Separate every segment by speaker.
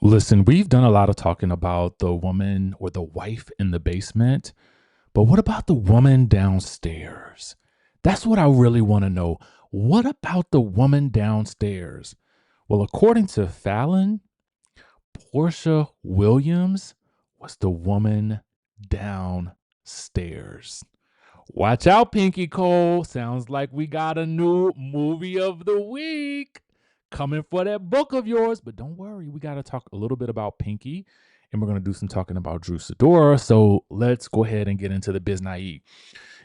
Speaker 1: Listen, we've done a lot of talking about the woman or the wife in the basement, but what about the woman downstairs? That's what I really want to know. What about the woman downstairs? Well, according to Fallon, Porsha Williams was the woman downstairs. Watch out, Pinky Cole. Sounds like we got a new movie of the week coming for that book of yours. But don't worry, we got to talk a little bit about Pinky, and we're going to do some talking about Drew Sidora. So let's go ahead and get into the biz naive.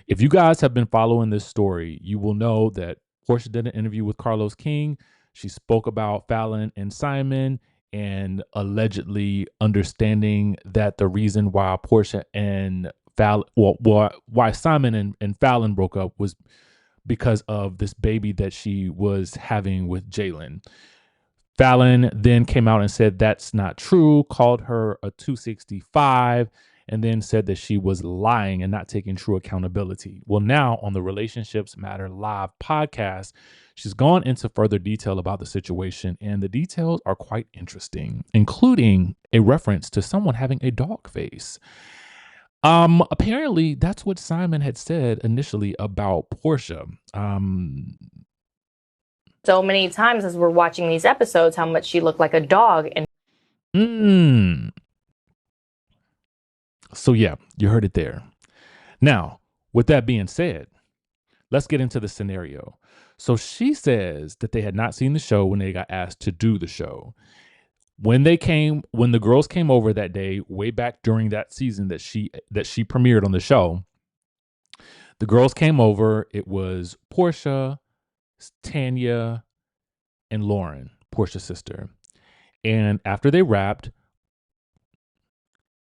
Speaker 1: If you guys have been following this story, you will know that Porsha did an interview with Carlos King. She spoke about Fallon and Simon and allegedly understanding that the reason why Porsha and Fallon, why Simon and Fallon broke up was because of this baby that she was having with Jalen. Fallon then came out and said that's not true, called her a 265, and then said that she was lying and not taking true accountability. Well, now on the Relationships Matter Live podcast, she's gone into further detail about the situation, and the details are quite interesting, including a reference to someone having a dog face. Apparently that's what Simon had said initially about Porsha.
Speaker 2: So many times as we're watching these episodes, how much she looked like a dog. And
Speaker 1: mm, so yeah, you heard it there. Now, with that being said, let's get into the scenario. So she says that they had not seen the show when they got asked to do the show. When the girls came over that day, way back during that season that she premiered on the show, the girls came over. It was Porsha, Tanya, and Lauren, Porsha's sister. And after they wrapped,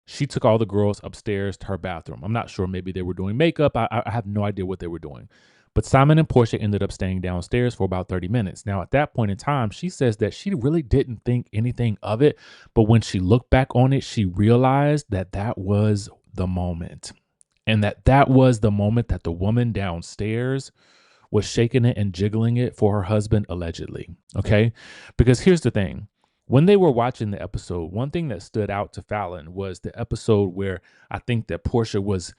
Speaker 1: she took all the girls upstairs to her bathroom. I'm not sure. Maybe they were doing makeup. I have no idea what they were doing. But Simon and Porsha ended up staying downstairs for about 30 minutes. Now, at that point in time, she says that she really didn't think anything of it. But when she looked back on it, she realized that that was the moment. And that was the moment that the woman downstairs was shaking it and jiggling it for her husband, allegedly. Okay? Because here's the thing. When they were watching the episode, one thing that stood out to Fallon was the episode where I think that Porsha was,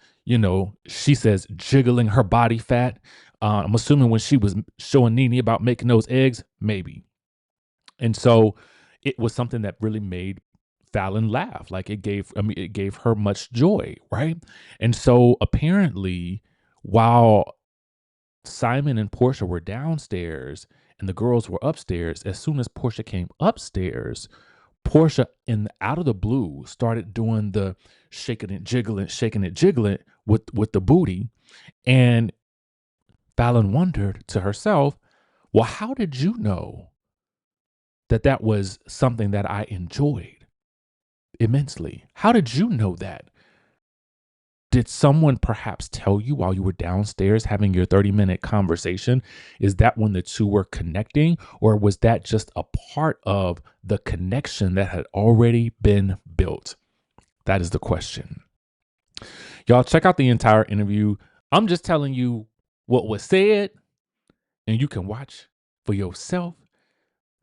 Speaker 1: she says jiggling her body fat. I'm assuming when she was showing Nene about making those eggs, maybe. And so it was something that really made Fallon laugh. Like it gave her much joy, right? And so apparently, while Simon and Porsha were downstairs and the girls were upstairs, as soon as Porsha came upstairs, Porsha, out of the blue, started doing the shaking it, jiggling with the booty. And Fallon wondered to herself, well, how did you know that that was something that I enjoyed immensely? How did you know that? Did someone perhaps tell you while you were downstairs having your 30-minute conversation? Is that when the two were connecting, or was that just a part of the connection that had already been built? That is the question. Y'all check out the entire interview. I'm just telling you what was said, and you can watch for yourself.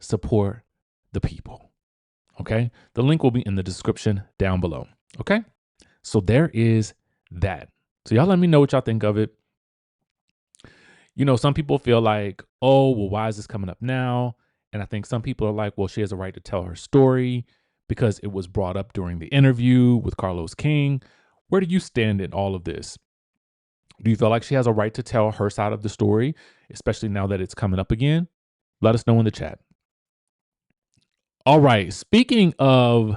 Speaker 1: Support the people. Okay? The link will be in the description down below. Okay? So there is that. So y'all let me know what y'all think of it. Some people feel like, oh, well, why is this coming up now? And I think some people are like, well, she has a right to tell her story because it was brought up during the interview with Carlos King. Where do you stand in all of this? Do you feel like she has a right to tell her side of the story, especially now that it's coming up again? Let us know in the chat. All right. Speaking of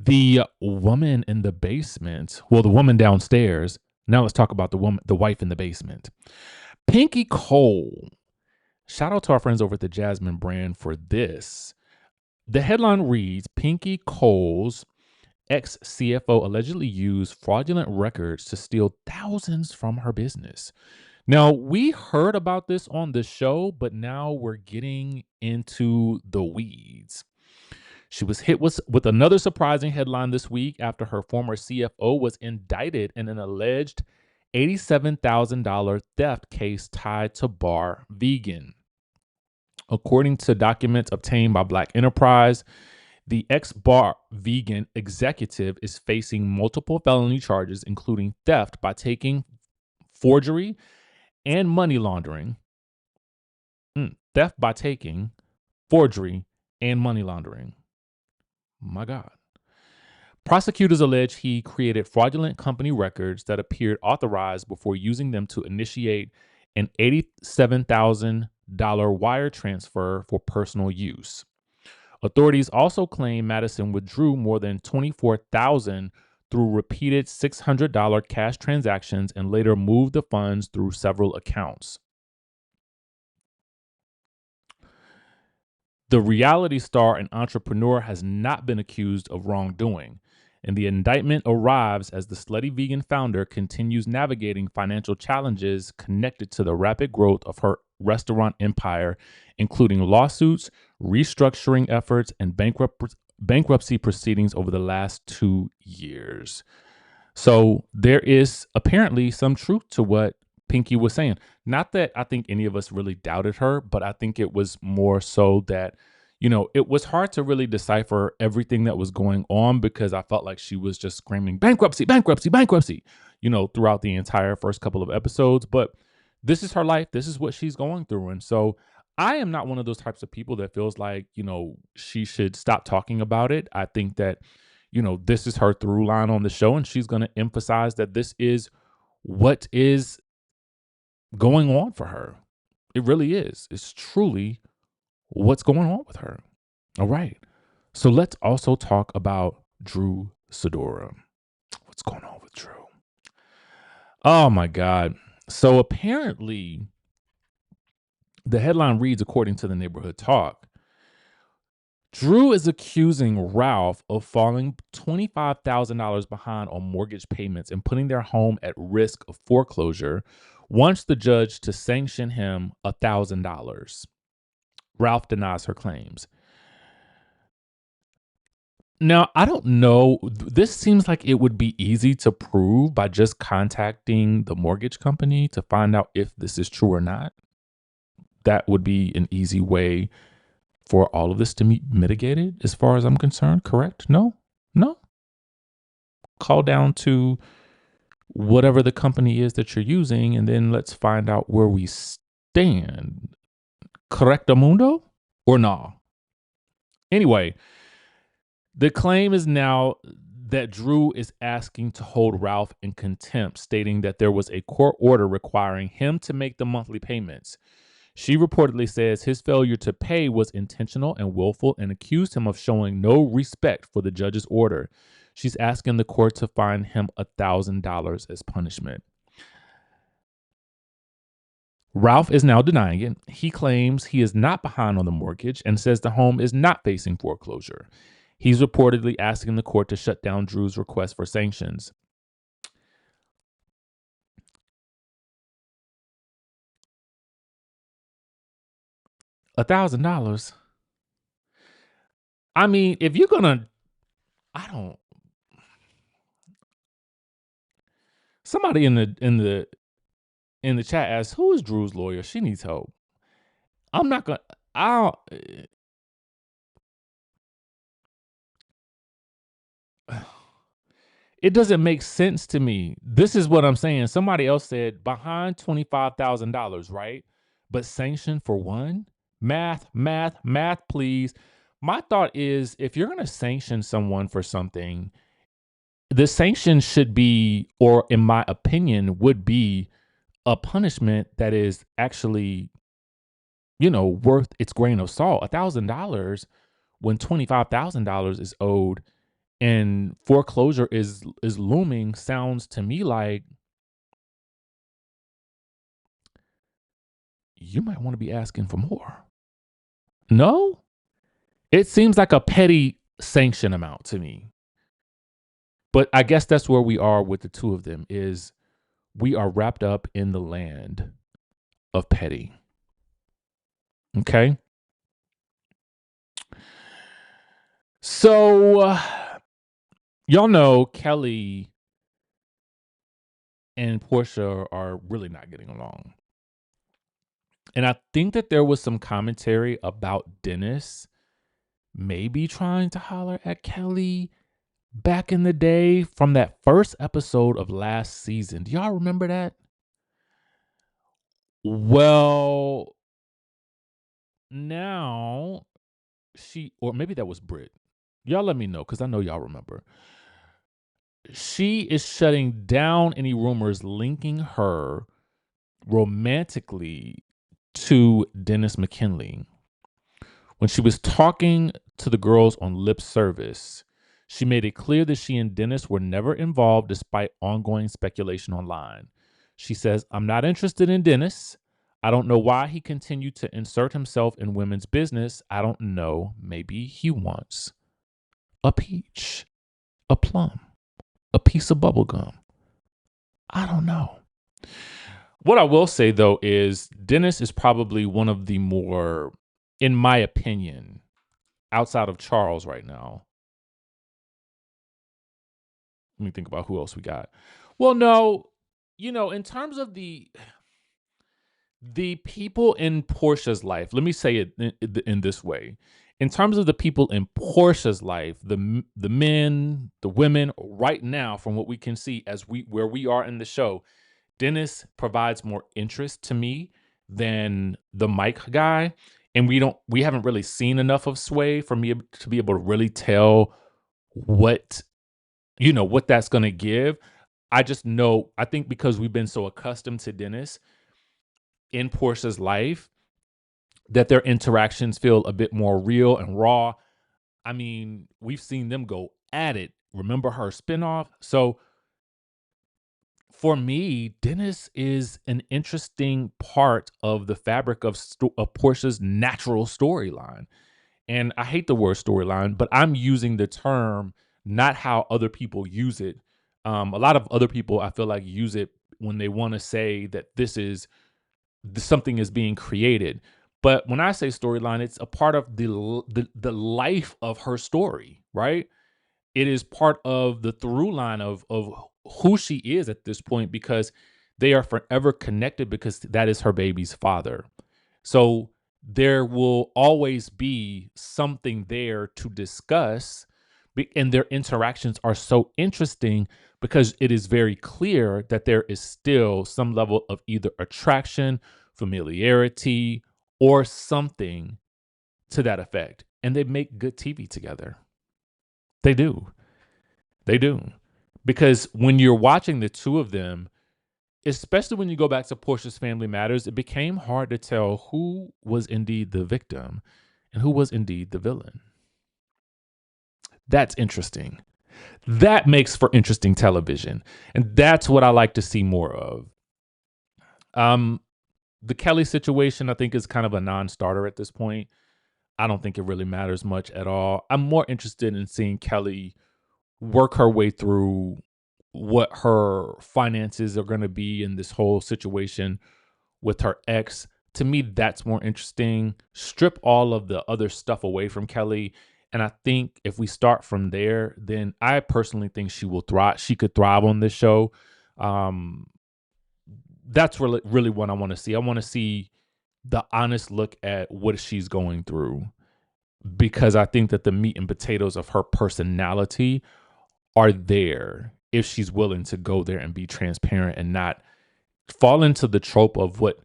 Speaker 1: the woman in the basement, well, the woman downstairs. Now let's talk about the wife in the basement. Pinky Cole. Shout out to our friends over at the Jasmine brand for this. The headline reads, Pinky Cole's ex-CFO allegedly used fraudulent records to steal thousands from her business. Now, we heard about this on the show, but now we're getting into the weeds. She was hit with another surprising headline this week after her former CFO was indicted in an alleged $87,000 theft case tied to Bar Vegan. According to documents obtained by Black Enterprise, The ex-bar vegan executive is facing multiple felony charges, including theft by taking, forgery, and money laundering. Theft by taking, forgery, and money laundering. My God. Prosecutors allege he created fraudulent company records that appeared authorized before using them to initiate an $87,000 wire transfer for personal use. Authorities also claim Madison withdrew more than $24,000 through repeated $600 cash transactions and later moved the funds through several accounts. The reality star and entrepreneur has not been accused of wrongdoing, and the indictment arrives as the slutty vegan founder continues navigating financial challenges connected to the rapid growth of her restaurant empire, including lawsuits, restructuring efforts, and bankruptcy proceedings over the last 2 years. So there is apparently some truth to what Pinky was saying. Not that I think any of us really doubted her, but I think it was more so that, it was hard to really decipher everything that was going on because I felt like she was just screaming bankruptcy, bankruptcy, bankruptcy, throughout the entire first couple of episodes. But this is her life. This is what she's going through. And so I am not one of those types of people that feels like, she should stop talking about it. I think that, this is her through line on the show, and she's going to emphasize that this is what is going on for her. It really is. It's truly what's going on with her. All right. So let's also talk about Drew Sidora. What's going on with Drew? Oh my God. So apparently, the headline reads, according to the Neighborhood Talk, Drew is accusing Ralph of falling $25,000 behind on mortgage payments and putting their home at risk of foreclosure, wants the judge to sanction him $1,000. Ralph denies her claims. Now, I don't know. This seems like it would be easy to prove by just contacting the mortgage company to find out if this is true or not. That would be an easy way for all of this to be mitigated, as far as I'm concerned, correct? No? Call down to whatever the company is that you're using, and then let's find out where we stand. Correctamundo or nah? Anyway, the claim is now that Drew is asking to hold Ralph in contempt, stating that there was a court order requiring him to make the monthly payments. She reportedly says his failure to pay was intentional and willful and accused him of showing no respect for the judge's order. She's asking the court to fine him $1,000 as punishment. Ralph is now denying it. He claims he is not behind on the mortgage and says the home is not facing foreclosure. He's reportedly asking the court to shut down Drew's request for sanctions. $1,000. I mean, if you're gonna, somebody in the chat asked, who is Drew's lawyer? She needs help. I'm not gonna. It doesn't make sense to me. This is what I'm saying. Somebody else said behind $25,000, right? But sanctioned for one? Math, please. My thought is, if you're going to sanction someone for something, the sanction should be, or in my opinion, would be a punishment that is actually, worth its grain of salt. $1,000 when $25,000 is owed and foreclosure is looming sounds to me like you might want to be asking for more. No? It seems like a petty sanction amount to me. But I guess that's where we are with the two of them, is we are wrapped up in the land of petty. Okay? So, y'all know Kelli and Porsha are really not getting along. And I think that there was some commentary about Dennis maybe trying to holler at Kelli back in the day from that first episode of last season. Do y'all remember that? Well, now or maybe that was Brit. Y'all let me know because I know y'all remember. She is shutting down any rumors linking her romantically to Dennis McKinley. When she was talking to the girls on lip service, she made it clear that she and Dennis were never involved despite ongoing speculation online. She says, "I'm not interested in Dennis. I don't know why he continued to insert himself in women's business. I don't know. Maybe he wants a peach, a plum, a piece of bubble gum. I don't know." What I will say, though, is Dennis is probably one of the more, in my opinion, outside of Charles right now. Let me think about who else we got. Well, no, in terms of the people in Porsha's life, let me say it in this way. In terms of the people in Porsha's life, the men, the women, right now, from what we can see where we are in the show, Dennis provides more interest to me than the Mike guy. And we haven't really seen enough of Sway for me to be able to really tell what that's going to give. I just know, I think because we've been so accustomed to Dennis in Porsha's life, that their interactions feel a bit more real and raw. I mean, we've seen them go at it. Remember her spinoff? So for me, Dennis is an interesting part of the fabric of Porsha's natural storyline. And I hate the word storyline, but I'm using the term, not how other people use it. A lot of other people, I feel like, use it when they want to say that something is being created. But when I say storyline, it's a part of the life of her story, right? It is part of the through line of who she is at this point, because they are forever connected, because that is her baby's father. So there will always be something there to discuss, and their interactions are so interesting because it is very clear that there is still some level of either attraction, familiarity, or something to that effect. And they make good TV together. They do. They do. Because when you're watching the two of them, especially when you go back to Porsha's Family Matters, it became hard to tell who was indeed the victim and who was indeed the villain. That's interesting. That makes for interesting television. And that's what I like to see more of. The Kelli situation, I think, is kind of a non-starter at this point. I don't think it really matters much at all. I'm more interested in seeing Kelli work her way through what her finances are going to be in this whole situation with her ex. To me, that's more interesting. Strip all of the other stuff away from Kelli. And I think if we start from there, then I personally think she will thrive. She could thrive on this show. That's really what I want to see. I want to see the honest look at what she's going through, because I think that the meat and potatoes of her personality are there if she's willing to go there and be transparent and not fall into the trope of what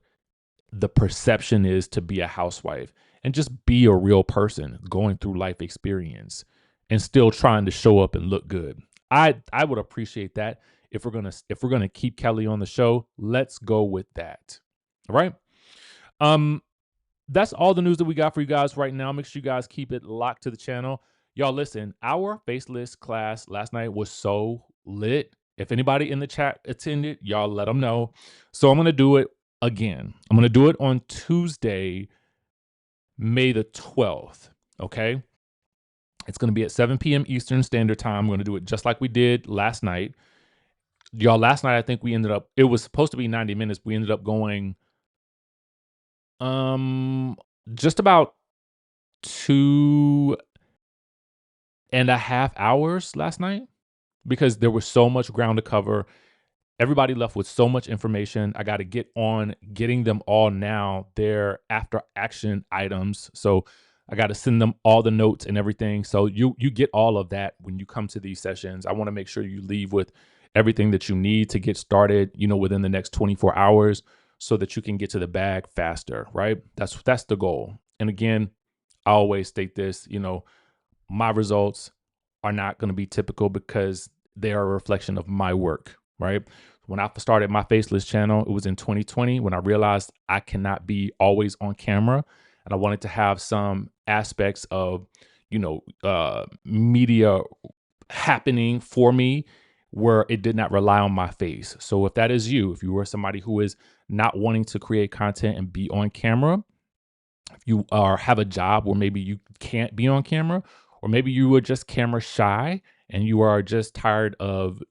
Speaker 1: the perception is to be a housewife, and just be a real person going through life experience and still trying to show up and look good. I would appreciate that. If we're gonna keep Kelli on the show, let's go with that. All right. That's all the news that we got for you guys right now. Make sure you guys keep it locked to the channel. Y'all, listen, our Faceless class last night was so lit. If anybody in the chat attended, y'all let them know. So I'm going to do it again. I'm going to do it on Tuesday, May the 12th. Okay. It's going to be at 7 p.m. Eastern Standard Time. I'm going to do it just like we did last night. Y'all, last night, I think it was supposed to be 90 minutes. We ended up going just about 2.5 hours last night, because there was so much ground to cover. Everybody left with so much information. I got to get on getting them all now. They're after action items. So I got to send them all the notes and everything. So you get all of that when you come to these sessions. I want to make sure you leave with everything that you need to get started, within the next 24 hours so that you can get to the bag faster, right? That's the goal. And again, I always state this, my results are not going to be typical because they are a reflection of my work, right? When I started my Faceless channel, it was in 2020 when I realized I cannot be always on camera, and I wanted to have some aspects of, media happening for me where it did not rely on my face. So if that is you, if you are somebody who is not wanting to create content and be on camera, if you have a job where maybe you can't be on camera, or maybe you are just camera shy and you are just tired of,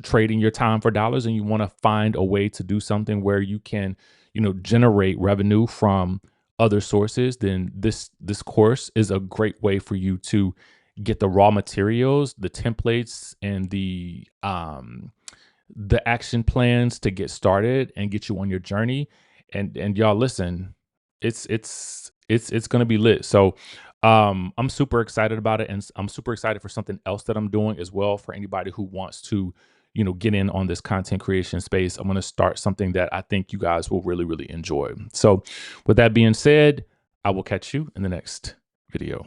Speaker 1: trading your time for dollars, and you want to find a way to do something where you can, generate revenue from other sources, then this course is a great way for you to get the raw materials, the templates, and the action plans to get started and get you on your journey. And y'all, listen, it's gonna be lit. So I'm super excited about it, and I'm super excited for something else that I'm doing as well. For anybody who wants to, get in on this content creation space, I'm gonna start something that I think you guys will really, really enjoy. So with that being said, I will catch you in the next video.